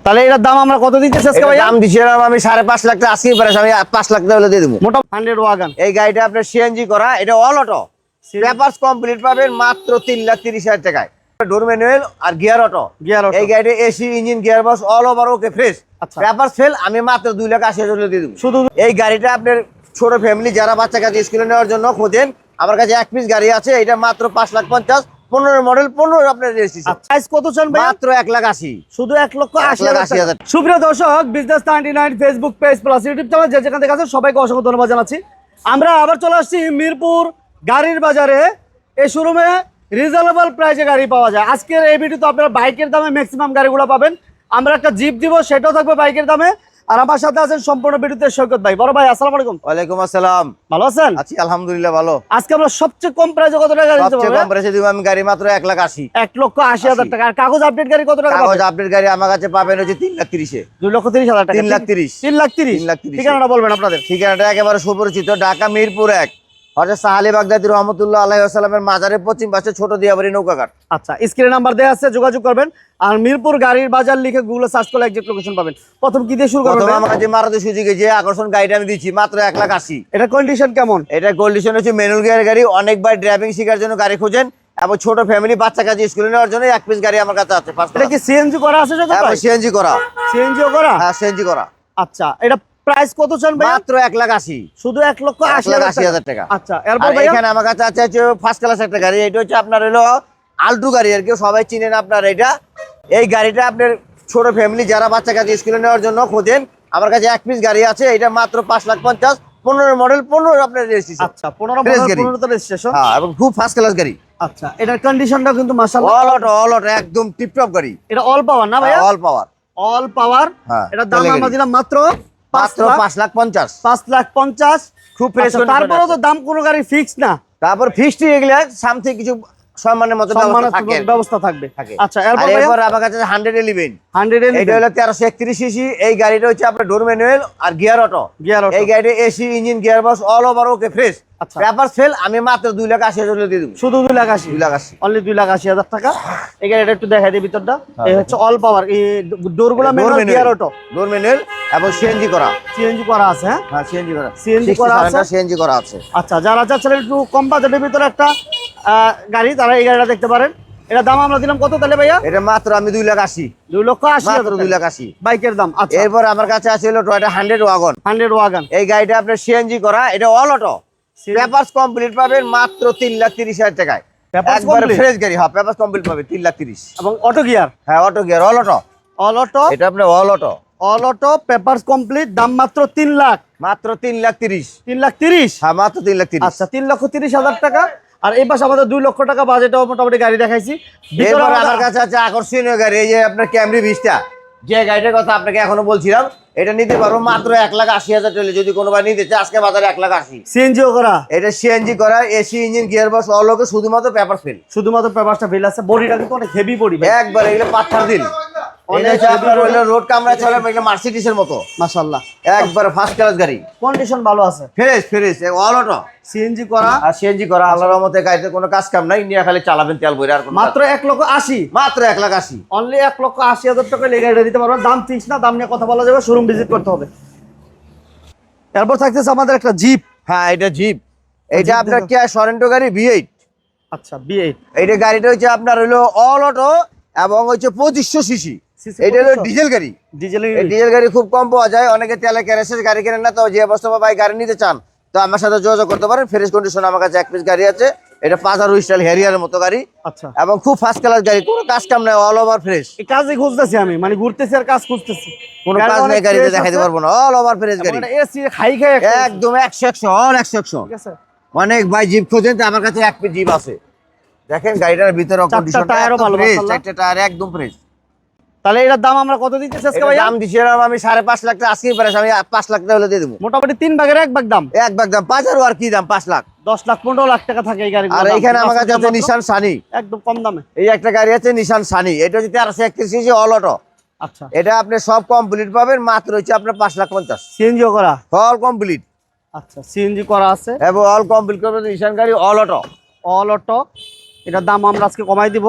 তাহলে এটার দাম আমরা কত দিতেছি আজকে ভাই? দাম দিছিলাম আমি 5.5 লাখ টাকা, আজকে প্রাইস আমি 5 লাখ টাকা হলে দিয়ে দেব। মোটা 100 ওয়াগন এই গাড়িটা আপনার সিএনজি করা, এটা অল অটো, পেপারস কমপ্লিট পাবেন মাত্র 3,30,000 টাকায়। ডোর ম্যানুয়াল আর গিয়ার অটো। এই গাড়িতে AC, engine, gear box all over ওকে ফ্রেশ। পেপারস ফেল আমি মাত্র 2,80,000 হলে দিয়ে দেব। শুধু এই গাড়িটা আপনার ছোট ফ্যামিলি যারা বাচ্চা কাছে স্কুলে নেওয়ার জন্য খোঁজেন, আমার কাছে এক পিস গাড়ি আছে, এটা মাত্র 5,50,000, 15 মডেল, 15 আপনার রেজিস্ট্রেশন। প্রাইস কত চান ভাই? মাত্র 1,80,000, শুধু 1,80,000। সুপ্রিয় দর্শক, business 99 Facebook page plus YouTube channel যে যেখান থেকে আছেন সবাইকে অসংখ্য ধন্যবাদ জানাচ্ছি। আমরা আবার চলে আসছি মিরপুর গাড়ির বাজারে। এই শোরুমে রিজনেবল প্রাইসে গাড়ি পাওয়া যায়। আজকের এই ভিডিওতে আপনারা বাইকের দামে ম্যাক্সিমাম গাড়িগুলো পাবেন। আমরা একটা জিপ দিব, সেটাও থাকবে বাইকের দামে। আর আমার সাথে আছেন সম্পূর্ণ ভিডিওতে সৈকত ভাই। বড় ভাই আসসালামু আলাইকুম। ওয়ালাইকুম আসসালাম। ভালো আছেন? আছি আলহামদুলিল্লাহ ভালো। আজকে আমরা সবচেয়ে কম প্রাইসে কত টাকা গাড়ি দিতে সবচেয়ে পারবেন? কম প্রাইসে দিব আমি গাড়ি মাত্র 1,80,000। 1,80,000 টাকা। আর কাগজ আপডেট গাড়ি কত টাকা কাগজ পাবেন? আপডেট গাড়ি আমার কাছে পাবেন হচ্ছে 3,30,000 এ। 2,30,000 টাকা। 3,30,000 3,30,000। ঠিকানাটা বলবেন আপনাদের। ঠিকানাটা একেবারে সুপরিচিত, ঢাকা মিরপুর 1, হযরত সাহালি বাগদাদি রহমাতুল্লাহ আলাইহি ওয়াসাল্লামের মাজারের পশ্চিম পাশে ছোট দিয়াবাড়ি নৌকাঘাট। আচ্ছা, স্ক্রিনে নাম্বার দেয়া আছে, যোগাযোগ করবেন। আর মিরপুর গাড়ির বাজার লিখে গুগলে সার্চ করলে এক্সাক্ট লোকেশন পাবেন। প্রথম কি দিয়ে শুরু করবেন? প্রথমে আমার যে মারুতি সুজুকি যে আকর্ষণ গাড়িটা আমি দিচ্ছি মাত্র 1,80,000। এটা কন্ডিশন কেমন? এটা কন্ডিশন হচ্ছে ম্যানুয়াল গিয়ার গাড়ি, অনেকবার ড্রাইভিং শেখার জন্য গাড়ি খোঁজেন এবং ছোট ফ্যামিলি বাচ্চা কাছে স্কুলে নেওয়ার জন্য এক পিস গাড়ি আমার কাছে আছে। এটা কি সিএনজি করা আছে সাথে? হ্যাঁ সিএনজি করা। সিএনজিও করা? হ্যাঁ সিএনজি করা। আচ্ছা, এটা প্রাইস কত চান ভাই? মাত্র 1,80,000। শুধু 1,80,000 টাকা। আচ্ছা, এরপর ভাই এখানে আমার কাছে আছে ফার্স্ট ক্লাস একটা গাড়ি, এটা হচ্ছে আপনার হলো আল্টু গাড়ি, আর কি সবাই চিনেন আপনার এটা। এই গাড়িটা আপনার ছোট ফ্যামিলি যারা বাচ্চা কাছে স্কুলে নেওয়ার জন্য খোঁজেন, আমার কাছে এক পিস গাড়ি আছে, এটা মাত্র 5,50,000, 15 মডেল, 15 আপনার রেজিস্ট্রেশন। আচ্ছা, 15 মডেল, 15 তে রেজিস্ট্রেশন। হ্যাঁ, এবং খুব ফার্স্ট ক্লাস গাড়ি। আচ্ছা, এটার কন্ডিশনটাও কিন্তু মাশাআল্লাহ অল অটো একদম টিপটপ গাড়ি। এটা অল পাওয়ার না ভাই? অল পাওয়ার। অল পাওয়ার। হ্যাঁ, এটার দাম আমরা দিলাম মাত্র 5,50,000। 5,50,000 খুব ফ্রেশ। তারপরেও তো দাম কোনো গাড়ি ফিক্স না। তারপর ফিক্সড এগুলা সামথিং কিছু সম্মানের মতো ব্যবস্থা থাকবে। আচ্ছা, এরপর আমার কাছে 111 এটা হলো 1331 সিসি। এই গাড়িটা হচ্ছে আপনার ডোর ম্যানুয়াল আর গিয়ার অটো। এই গাড়িতে AC, engine, gear box all over ওকে ফ্রেশ। পেপারস ফেল আমি মাত্র 2,80,000 দিয়ে দেব। শুধু 2,80,000। অনলি 2,80,000 টাকা। এই গাড়িটা একটু দেখাই দিই ভিতরটা। এই হচ্ছে অল পাওয়ার, এই ডোরগুলো manual, gear auto, door manual এবং সিএনজি করা। সিএনজি করা আছে। হ্যাঁ সিএনজি করা। সিএনজি করা আছে, সিএনজি করা আছে। আচ্ছা, যারা চাচ্ছেন একটু কম বাজেটের ভিতরে একটা গাড়ি, তারা এই গাড়িটা দেখতে পারেন। এটা দাম আমরা দিলাম কত তাহলে ভাইয়া? এটা মাত্র আমি 2,80,000। 2,80,000 2,80,000 বাইকের দাম। আচ্ছা, এরপর আমার কাছে আছে হলো টয়োটা 100 ওয়াগন। 100 ওয়াগন। এই গাড়িটা আপনার সিএনজি করা, এটা অল অটো, পেপারস কমপ্লিট পাবেন মাত্র 3,30,000 টাকায়। একবারে ফ্রেশ গাড়ি। হ্যাঁ পেপারস কমপ্লিট পাবে 3,30,000 এবং অটো গিয়ার। হ্যাঁ auto gear, all auto. All auto, এটা আপনার all auto. All auto, papers complete, দাম মাত্র 3 লাখ। মাত্র 3,30,000। 3,30,000? হ্যাঁ মাত্র 3,30,000। আচ্ছা, 3,30,000 টাকা। আর এই পাশে আমাদের 2 লক্ষ টাকা বাজেটও মোটামুটি গাড়ি দেখাইছি। এরপর আমার কাছে আছে আকর্ষণীয় গাড়ি, এই যে আপনার ক্যামরি ভিস্টা, যে গাড়িটার কথা আপনাকে এখনো বলছিলাম, এটা নিতে পারবো মাত্র 1,80,000 টাকা। যদি কোনো ভাই নিতে চায় আজকে বাজারে 1,80,000। সিএনজিও করা? এটা সিএনজি করা, AC, engine, gear box all ওকে, শুধুমাত্র পেপার ফেল। শুধুমাত্র পেপারসটা ফেল আছে। বডিটা কিন্তু অনেক হেভি বডি একবার এগুলো পাথর দিল। রোড কামরা চলে মার্সিডিজের মতো। মাশাআল্লাহ, একবার ফার্স্ট ক্লাস গাড়ি, কন্ডিশন ভালো আছে, fresh fresh, all auto, CNG করা। আর সিএনজি করা। আল্লাহর রহমতে গাড়িতে কোনো কাজ কাম নাই, নিয়ে খালি চালাবেন তেল বইরা। আর মাত্র 1,80,000। মাত্র 1,80,000। অনলি 1,80,000 টাকা এই গাড়িটা দিতে পারবেন। দাম ফিক্স না, দাম নিয়ে কথা বলা যাবে, শোরুম ভিজিট করতে হবে। এরপর থাকতেছে আমাদের একটা জিপ। হ্যাঁ এটা জিপ, এটা আপনার কি সরেন্টো গাড়ি V8। আচ্ছা, V8। এইটা গাড়িটা হচ্ছে আপনার হলো অল অটো এবং হচ্ছে 2500 সিসি। এটা হলো ডিজেল গাড়ি। ডিজেল গাড়ি খুব কম পাওয়া যায়, অনেকে তেলে ক্যারেসের গাড়ি কেনেন না, তো যে অবস্থা ভাই গাড়ি নিতে চান তো আমার সাথে যোগাযোগ করতে পারেন। ফ্রেশ কন্ডিশন আমার কাছে এক পিস গাড়ি আছে, এটা 5 স্টাইল হ্যারিয়ারের মতো গাড়ি। আচ্ছা, এবং খুব ফার্স্ট ক্লাস গাড়ি, কোনো কাজ কাম নাই, অল ওভার ফ্রেশ। এই কাজই খুঁজতেছি আমি, মানে ঘুরতেছি আর কাজ খুঁজতেছি, কোনো কাজ নাই গাড়িতে দেখাইতে পারবো না, অল ওভার ফ্রেশ গাড়ি। এসি খাই খাই একদম 100 অল 100। ঠিক আছে, অনেক ভাই জিপ খোঁজেন তো আমার কাছে এক পিস জিপ আছে। দেখেন গাড়িটার ভিতরে কন্ডিশন টায়ারও ভালো, চারটা টায়ার একদম ফ্রেশ। তাহলে এটার দাম আমরা কত দিতেছি আজকে ভাই? দাম দিছিলাম আমি 5.5 লাখ টাকা, আজকে প্রাইস আমি 5 লাখ টাকা হলে দিয়ে দেব। মোটামুটি 3 ভাগের 1 ভাগ দাম। 1 ভাগ দাম 5 আর কি দাম 5 লাখ, 10 লাখ 15 লাখ টাকা থাকে এই গাড়িগুলো। আর এখানে আমার কাছে আছে নিশান সানি, একদম কম দামে। এই একটা গাড়ি আছে নিশান সানি, এটা হচ্ছে 1331 সিসি অল অটো। আচ্ছা, এটা আপনি সব কমপ্লিট পাবেন মাত্র হচ্ছে আপনার 5,50,000। সিএনজিও করা? All complete. আচ্ছা, সিএনজি করা আছে এবং অল কমপ্লিট করবেন নিশান গাড়ি অল অটো। অল অটো, এটার দাম আমরা আজকে কমাই দিব।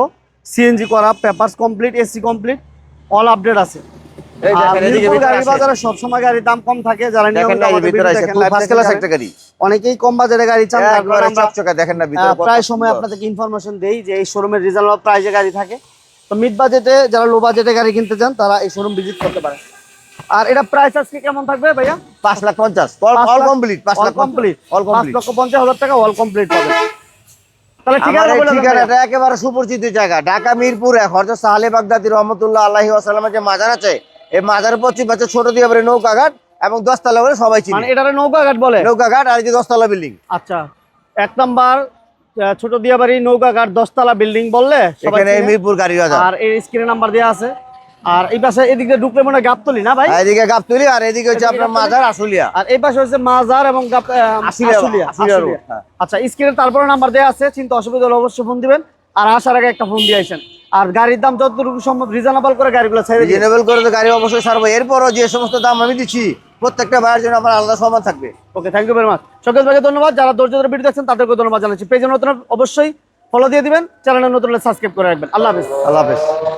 সিএনজি করা, papers complete, AC complete, all update আছে। এই দেখেন এদিকে মিরপুর ভিতরে গাড়ির আসেন। বাজারে সবসময় গাড়ির দাম কম থাকে, যারা দেখেন নিয়মিত না এই আমাদের ভিতরে ভিডিও আছে দেখেন, খুব live ফার্স্ট দেখেন, ক্লাস যারা- একটা গাড়ি অনেকেই কম বাজারে গাড়ি চান, তারপর একবারে আমরা চকচকা দেখেন না ভিতরে কত প্রায় সময় সুন্দর। আপনাদেরকে ইনফরমেশন দেই যে এই শোরুমের রিজনেবল প্রাইসে গাড়ি থাকে। তো মিড বাজেটে যারা লো বাজেটে গাড়ি কিনতে চান তারা এই শোরুম ভিজিট করতে পারে। আর এটা প্রাইস আজকে কেমন থাকবে ভাইয়া? 5,50,000 5 all lakh- complete, 5 all lakh complete, all complete. 5,50,000 টাকা অল কমপ্লিট পাবে। তাহলে আমার ঠিকানা এই বলে দেন ভাইয়া। ঠিকানাটা একেবারে সুপরিচিত জায়গা, ঢাকা মিরপুর 1 হযরত সালে বাগদাদি রহমাতুল্লাহ আলাইহি ওয়াসাল্লামের যে মাজার আছে, এই মাজারের পশ্চিম পাশে ছোট দিয়াবাড়ি নৌকাঘাট এবং 10 তলা করে সবাই মানে চিনে। এটারে নৌকাঘাট বলে? নৌকাঘাট আর এই যে 10 তলা বিল্ডিং, আচ্ছা, 1 নাম্বার ছোট দিয়াবাড়ি নৌকাঘাট 10 তলা বিল্ডিং বললে সবাই এখানে চিনে। মিরপুর গাড়ি বাজার। আর এই স্ক্রিনে নাম্বার দেওয়া আছে। আর এই পাশে এদিকে ঢুকলে মনে হয় গাবতলি না ভাই? আর এদিকে গাবতলী আর এদিকে হচ্ছে আপনার মাজার আশুলিয়া। আর এই পাশে হচ্ছে মাজার এবং আশুলিয়া, আশুলিয়া। আশুলিয়া রোড, হ্যাঁ। আচ্ছা, স্ক্রিনে তারপরে নাম্বার দেওয়া আছে, চিন্তা অসুবিধা হলে অবশ্যই ফোন দিবেন। আর আসার আগে একটা ফোন দিয়ে আসেন। আর গাড়ির দাম যতটুকু সম্ভব রিজনেবল করে গাড়িগুলো ছেড়ে দিন। রিজনেবল করে তো গাড়ি অবশ্যই ছাড়বো, এরপরও যে সমস্ত দাম আমি দিচ্ছি প্রত্যেকটা ভাইয়ের জন্য আমার আলাদা সম্মান থাকবে। ওকে, থ্যাংক ইউ ভেরি মাচ। সকল ভাইকে ধন্যবাদ, যারা ধৈর্য ধরে ভিডিও দেখছেন তাদেরকে ধন্যবাদ জানাচ্ছি। পেজে নতুন অবশ্যই ফলো দিয়ে দিবেন, চ্যানেলে নতুন সাবস্ক্রাইব করে রাখবেন। আল্লাহ হাফেজ। আল্লাহ হাফেজ।